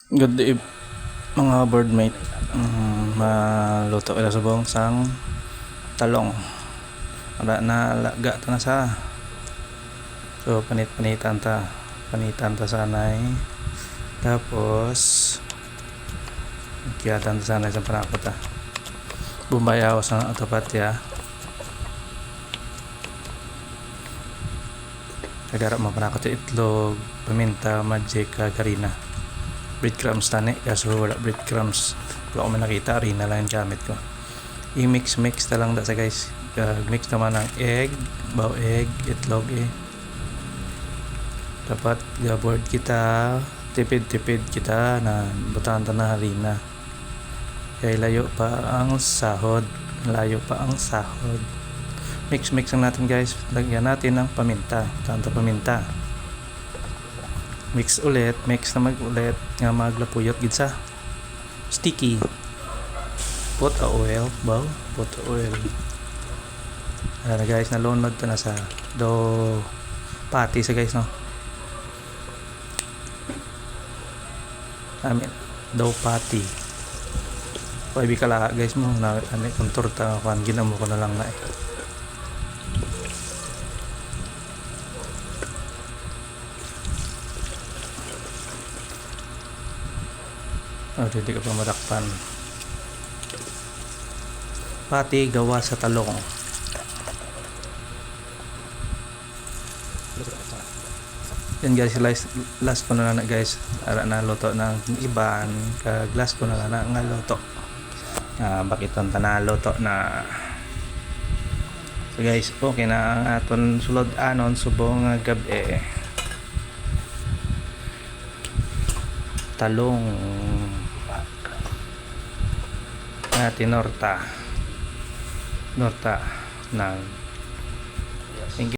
Good day mga boardmate. Maluto ila subong sang talong. Wala na laga ta na sa. So panitan ta sanay. Tapos kiyatan ta sanay sa panakot ta. Bumbayaw sa atapatya. Kagarap mo panakot itlog, paminta, magic, karina. Breadcrumbs tani kaso wala breadcrumbs, wala ko man nakita, harina lang yung gamit ko. I-mix na lang sa guys. Mix naman ng egg, itlog dapat board kita, tipid kita na butahan ta na harina kaya layo pa ang sahod. Mix lang natin guys, lagyan natin ng paminta, mix na ulit nga maglapuyot gid sa sticky. Put oil. Ano guys, nalunod to na sa dough patty sa guys, no? Dough patty. Pwede kala guys mo na kung torta kan ginamo ko na lang na hindi ka pa madakpan. Pati gawa sa talong. Yan guys, last ko na guys. Ara na luto ng iban. Last ko na nga luto. Bakit ang luto na. So guys, okay na ang aton sulod anon subong gabi. Talong na tinorta ng